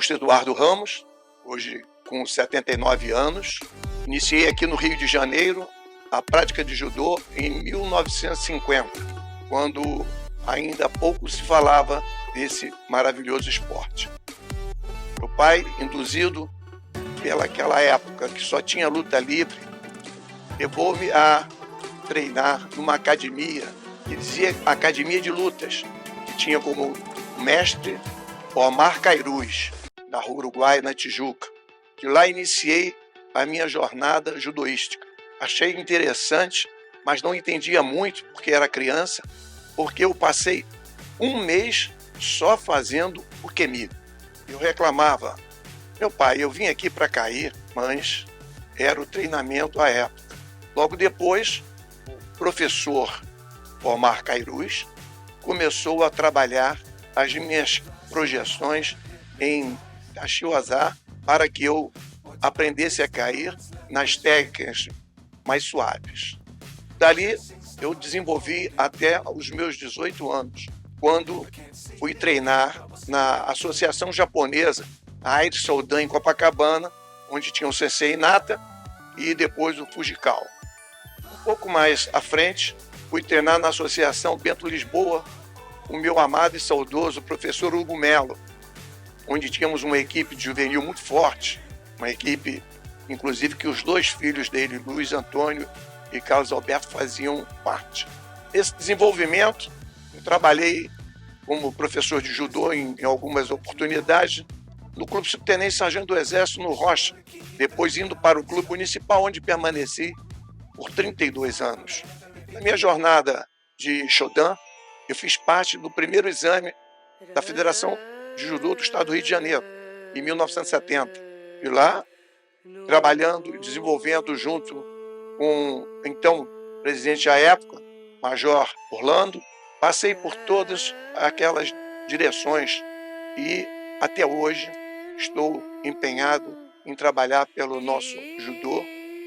Augusto Eduardo Ramos, hoje com 79 anos. Iniciei aqui no Rio de Janeiro a prática de judô em 1950, quando ainda pouco se falava desse maravilhoso esporte. Meu pai, induzido pelaquela época que só tinha luta livre, levou-me a treinar numa academia, que dizia Academia de Lutas, que tinha como mestre Omar Cairuz, da Rua Uruguai, na Tijuca. De lá iniciei a minha jornada judoística. Achei interessante, mas não entendia muito, porque era criança, porque eu passei um mês só fazendo o kemi. Eu reclamava: meu pai, eu vim aqui para cair, mas era o treinamento à época. Logo depois, o professor Omar Cairuz começou a trabalhar as minhas projeções em Kashiwazá para que eu aprendesse a cair nas técnicas mais suaves. Dali, eu desenvolvi até os meus 18 anos, quando fui treinar na Associação Japonesa Aire Soldan, em Copacabana, onde tinha o Sensei Nata e depois o Fujikawa. Um pouco mais à frente, fui treinar na Associação Bento Lisboa, com o meu amado e saudoso professor Hugo Melo, onde tínhamos uma equipe de juvenil muito forte, uma equipe, inclusive, que os dois filhos dele, Luiz Antônio e Carlos Alberto, faziam parte. Esse desenvolvimento, eu trabalhei como professor de judô em algumas oportunidades, no Clube Subtenente Sargento do Exército, no Rocha, depois indo para o Clube Municipal, onde permaneci por 32 anos. Na minha jornada de Shodan, eu fiz parte do primeiro exame da Federação de Judô do Estado do Rio de Janeiro, em 1970. E lá, trabalhando e desenvolvendo junto com o então presidente à época, Major Orlando, passei por todas aquelas direções e até hoje estou empenhado em trabalhar pelo nosso judô,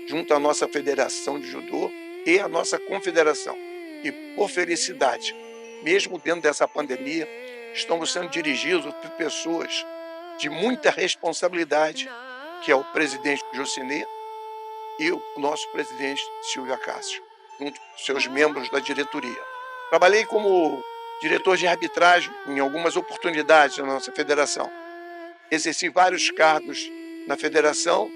junto à nossa federação de judô e à nossa confederação. E, por felicidade, mesmo dentro dessa pandemia, estamos sendo dirigidos por pessoas de muita responsabilidade, que é o presidente Jociné e o nosso presidente Silvio Acácio, junto com seus membros da diretoria. Trabalhei como diretor de arbitragem em algumas oportunidades na nossa federação. Exerci vários cargos na federação,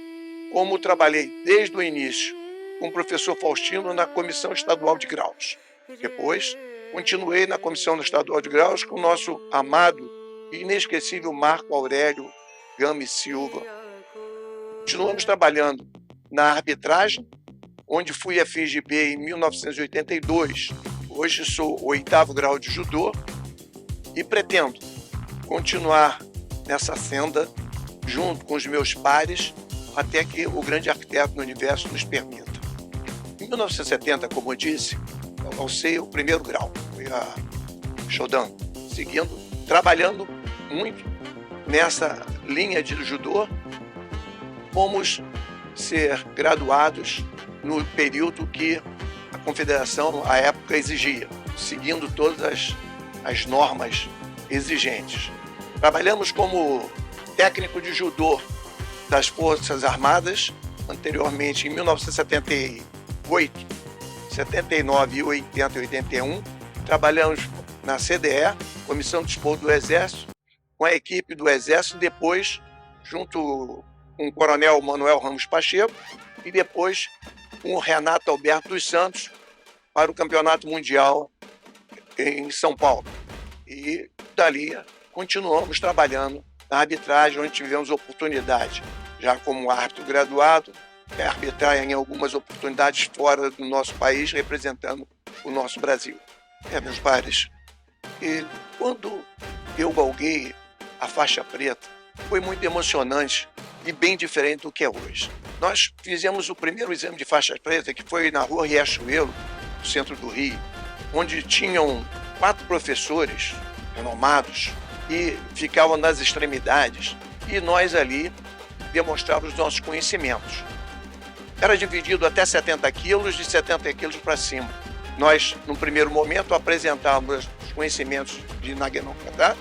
como trabalhei desde o início com o professor Faustino na Comissão Estadual de Graus. Depois, continuei na Comissão Estadual de Graus com o nosso amado e inesquecível Marco Aurélio Gama e Silva. Continuamos trabalhando na arbitragem, onde fui FGB em 1982. Hoje sou o 8º grau de judô e pretendo continuar nessa senda junto com os meus pares até que o grande arquiteto do universo nos permita. Em 1970, como eu disse, eu alcei o 1º grau, fui a Shodan, seguindo, trabalhando muito nessa linha de judô. Fomos ser graduados no período que a confederação, à época, exigia, seguindo todas as normas exigentes. Trabalhamos como técnico de judô das Forças Armadas, anteriormente em 1978, 79, 80 e 81. Trabalhamos na CDE, Comissão de Desporto do Exército, com a equipe do Exército, depois junto com o Coronel Manuel Ramos Pacheco e depois com o Renato Alberto dos Santos para o Campeonato Mundial em São Paulo. E dali continuamos trabalhando na arbitragem, onde tivemos oportunidade, já como árbitro graduado, arbitrar em algumas oportunidades fora do nosso país, representando o nosso Brasil. Meus pares, e quando eu galguei a faixa preta, foi muito emocionante e bem diferente do que é hoje. Nós fizemos o primeiro exame de faixa preta, que foi na Rua Riachuelo, no centro do Rio, onde tinham 4 professores renomados e ficavam nas extremidades, e nós ali demonstrávamos os nossos conhecimentos. Era dividido até 70 quilos, de 70 quilos para cima. Nós, no primeiro momento, apresentávamos os conhecimentos de Nagenokata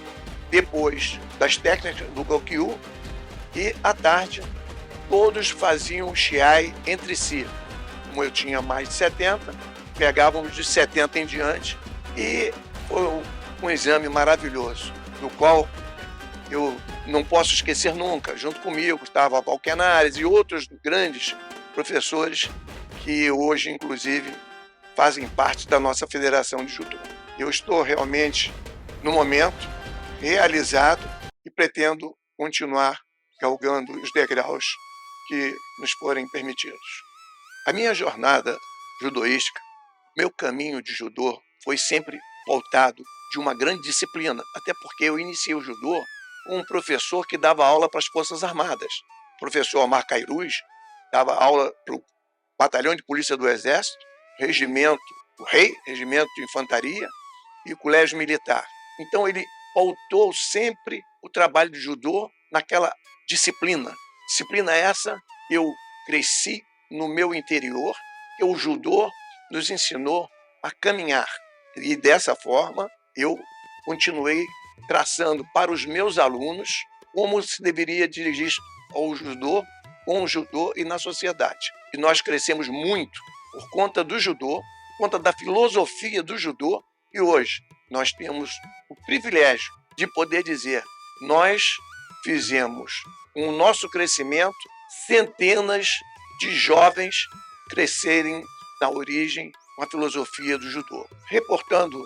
depois das técnicas do Gokyu, e à tarde todos faziam o Shiai entre si. Como eu tinha mais de 70, pegávamos de 70 em diante, e foi um exame maravilhoso, no qual eu não posso esquecer nunca. Junto comigo estava Valquenares e outros grandes professores que hoje, inclusive, fazem parte da nossa Federação de Judô. Eu estou realmente, no momento, realizado e pretendo continuar galgando os degraus que nos forem permitidos. A minha jornada judoística, meu caminho de judô, foi sempre pautado de uma grande disciplina, até porque eu iniciei o judô com um professor que dava aula para as Forças Armadas. O professor Omar Cairuz dava aula para o Batalhão de Polícia do Exército, Regimento do Rei, Regimento de Infantaria e Colégio Militar. Então ele pautou sempre o trabalho de judô naquela disciplina. Disciplina essa eu cresci no meu interior, que o judô nos ensinou a caminhar. E dessa forma eu continuei traçando para os meus alunos como se deveria dirigir ao judô, com o judô e na sociedade. E nós crescemos muito por conta do judô, por conta da filosofia do judô, e hoje nós temos o privilégio de poder dizer: nós fizemos com o nosso crescimento centenas de jovens crescerem na origem com a filosofia do judô. Reportando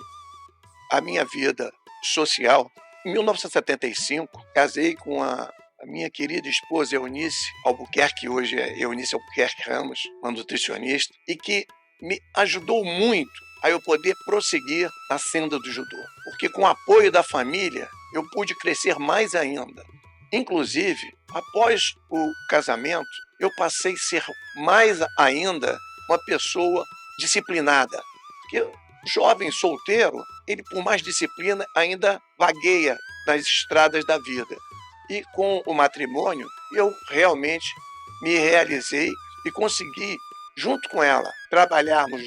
a minha vida social, em 1975, casei com a minha querida esposa Eunice Albuquerque, que hoje é Eunice Albuquerque Ramos, uma nutricionista, e que me ajudou muito a eu poder prosseguir na senda do judô. Porque com o apoio da família, eu pude crescer mais ainda. Inclusive, após o casamento, eu passei a ser mais ainda uma pessoa disciplinada. Porque o jovem solteiro, ele por mais disciplina, ainda vagueia nas estradas da vida. E com o matrimônio, eu realmente me realizei e consegui, junto com ela, trabalharmos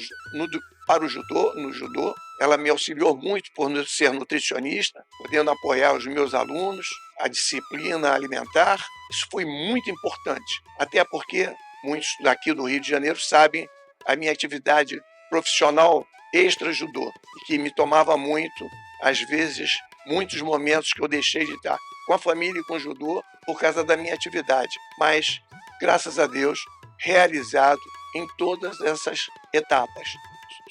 para o judô, no judô. Ela me auxiliou muito por ser nutricionista, podendo apoiar os meus alunos, a disciplina alimentar. Isso foi muito importante, até porque muitos daqui do Rio de Janeiro sabem a minha atividade profissional extra-judô, que me tomava muito, às vezes, muitos momentos que eu deixei de estar com a família e com o judô por causa da minha atividade. Mas, graças a Deus, realizado em todas essas etapas: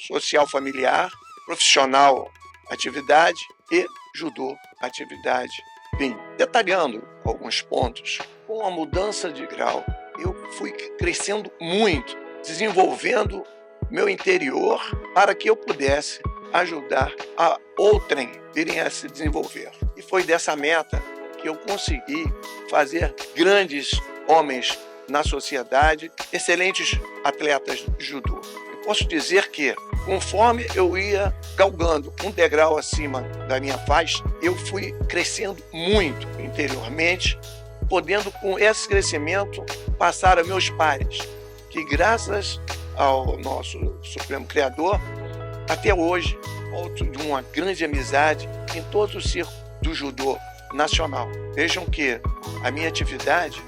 social, familiar, profissional, atividade, e judô, atividade. Bem, detalhando alguns pontos, com a mudança de grau, eu fui crescendo muito, desenvolvendo meu interior para que eu pudesse ajudar a outrem virem a se desenvolver. E foi dessa meta que eu consegui fazer grandes homens na sociedade, excelentes atletas de judô. Eu posso dizer que, conforme eu ia galgando um degrau acima da minha faixa, eu fui crescendo muito interiormente, podendo com esse crescimento passar a meus pares, que graças ao nosso Supremo Criador, até hoje, outro de uma grande amizade em todo o círculo do judô nacional. Vejam que a minha atividade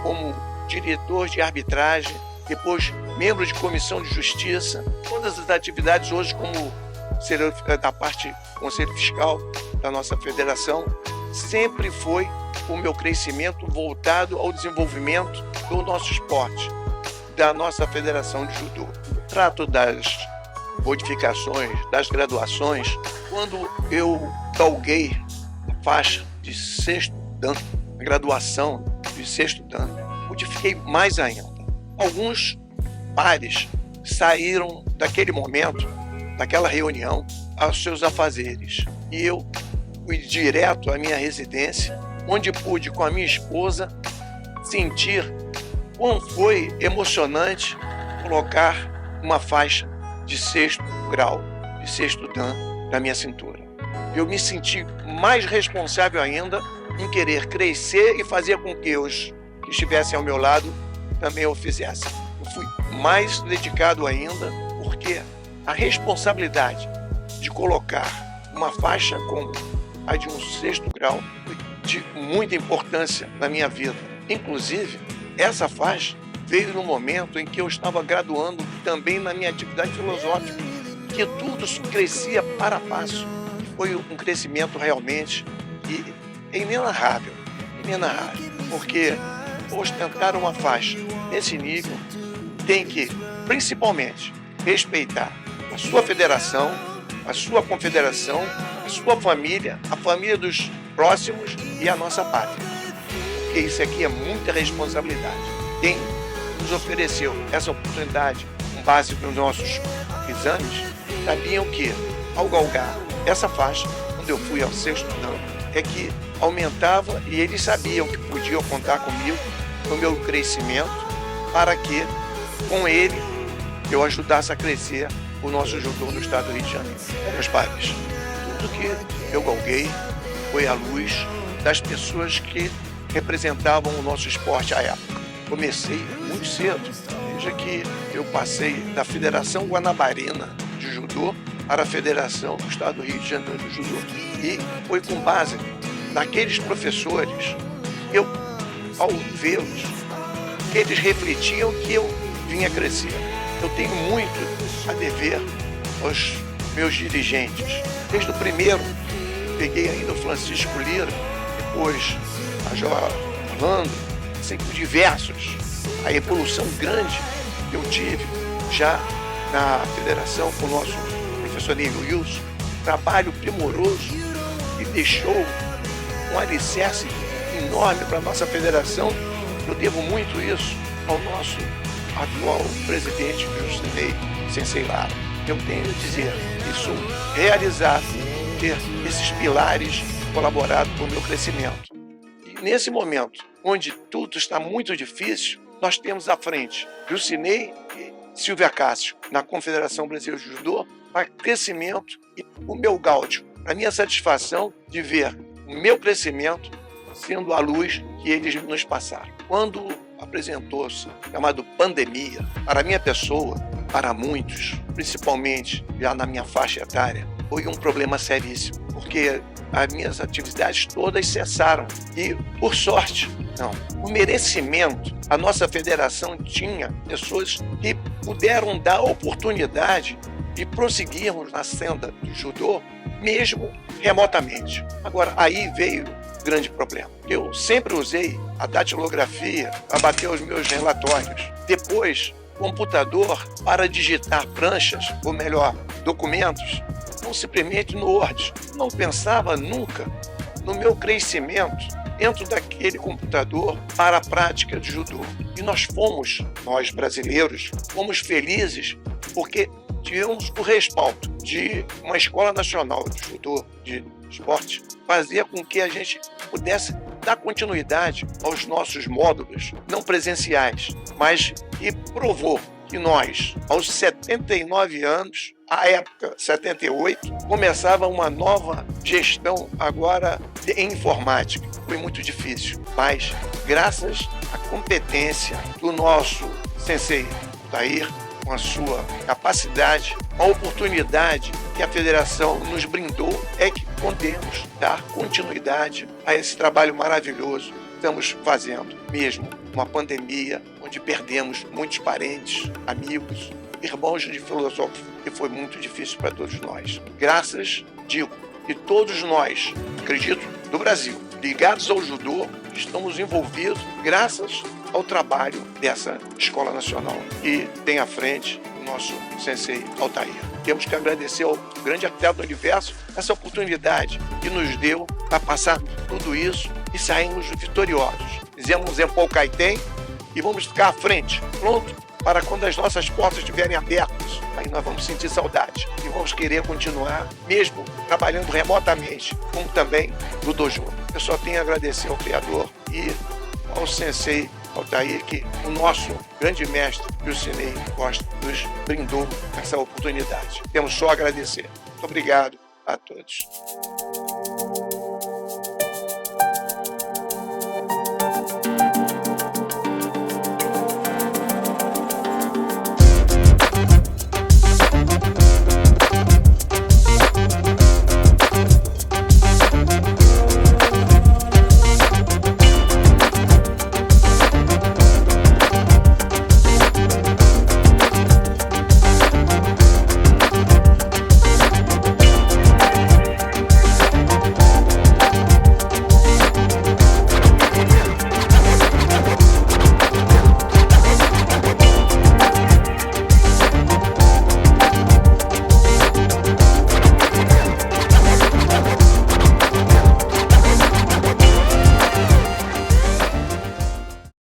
como diretor de arbitragem, depois membro de comissão de justiça, todas as atividades hoje como da parte conselho fiscal da nossa federação, sempre foi o meu crescimento voltado ao desenvolvimento do nosso esporte, da nossa federação de judô. Trato das modificações, das graduações, quando eu galguei a faixa de sexto dan, a graduação de sexto dan, modifiquei mais ainda. Alguns pares saíram daquele momento, daquela reunião, aos seus afazeres. E eu fui direto à minha residência, onde pude, com a minha esposa, sentir quão foi emocionante colocar uma faixa de sexto grau, de sexto dan na minha cintura. Eu me senti mais responsável ainda em querer crescer e fazer com que os que estivessem ao meu lado também o fizessem. Eu fui mais dedicado ainda, porque a responsabilidade de colocar uma faixa como a de um 6º grau de muita importância na minha vida. Inclusive, essa faixa veio no momento em que eu estava graduando também na minha atividade filosófica, que tudo crescia para passo. Foi um crescimento realmente inenarrável, porque ostentar uma faixa nesse nível tem que, principalmente, respeitar a sua federação, a sua confederação, a sua família, a família dos próximos e a nossa pátria. Porque isso aqui é muita responsabilidade. Quem nos ofereceu essa oportunidade com base nos nossos exames, sabiam que, ao galgar essa faixa, quando eu fui ao 6º ano, é que aumentava e eles sabiam que podiam contar comigo, no meu crescimento, para que, com ele, eu ajudasse a crescer o nosso judô no estado do Rio de Janeiro. Meus pais, tudo que eu galguei foi à luz das pessoas que representavam o nosso esporte à época. Comecei muito cedo, desde que eu passei da Federação Guanabarina de Judô para a Federação do Estado do Rio de Janeiro de Judô. E foi com base naqueles professores, eu, ao vê-los, eles refletiam que eu vinha crescer. Eu tenho muito a dever aos meus dirigentes. Desde o primeiro, peguei ainda o Francisco Lira, depois a Major Orlando, assim, diversos. A evolução grande que eu tive já na federação com o nosso professor Nível Wilson, trabalho primoroso que deixou um alicerce enorme para a nossa federação. Eu devo muito isso ao nosso atual presidente, Jusinei Sensei Lara. Eu tenho a dizer, isso realizado, ter esses pilares colaborado para o meu crescimento. E nesse momento, onde tudo está muito difícil, nós temos à frente Jusinei e Silvia Cássio, na Confederação Brasileira de Judô, para crescimento e o meu gáudio, a minha satisfação de ver o meu crescimento sendo a luz que eles nos passaram. Quando apresentou-se chamado pandemia, para a minha pessoa, para muitos, principalmente já na minha faixa etária, foi um problema seríssimo, porque as minhas atividades todas cessaram. E, por sorte, não. O merecimento, a nossa federação tinha pessoas que puderam dar oportunidade de prosseguirmos na senda do judô, mesmo remotamente. Agora, aí veio o grande problema. Eu sempre usei a datilografia para bater os meus relatórios. Depois, computador para digitar pranchas, ou melhor, documentos, não simplesmente no Word. Não pensava nunca no meu crescimento dentro daquele computador para a prática de judô. E nós brasileiros, fomos felizes porque tivemos o respaldo de uma escola nacional de judô, de esporte, fazia com que a gente pudesse dar continuidade aos nossos módulos, não presenciais, mas que provou que nós, aos 79 anos, à época, 78, começava uma nova gestão agora em informática. Foi muito difícil, mas graças à competência do nosso sensei Altair, com a sua capacidade, a oportunidade que a federação nos brindou, é que podemos dar continuidade a esse trabalho maravilhoso que estamos fazendo, mesmo uma pandemia onde perdemos muitos parentes, amigos, irmãos de filosofia, que foi muito difícil para todos nós. Graças, digo, que todos nós, acredito, do Brasil, ligados ao judô, estamos envolvidos graças ao trabalho dessa escola nacional que tem à frente o nosso sensei Altair. Temos que agradecer ao grande arquiteto do universo essa oportunidade que nos deu para passar tudo isso e sairmos vitoriosos. Fizemos um Empol Kaiten e vamos ficar à frente, pronto para quando as nossas portas estiverem abertas. Aí nós vamos sentir saudade e vamos querer continuar, mesmo trabalhando remotamente, como também no dojo. Eu só tenho a agradecer ao Criador e ao sensei Altair, que o nosso grande mestre, Jusinei Costa, nos brindou essa oportunidade. Temos só a agradecer. Muito obrigado a todos.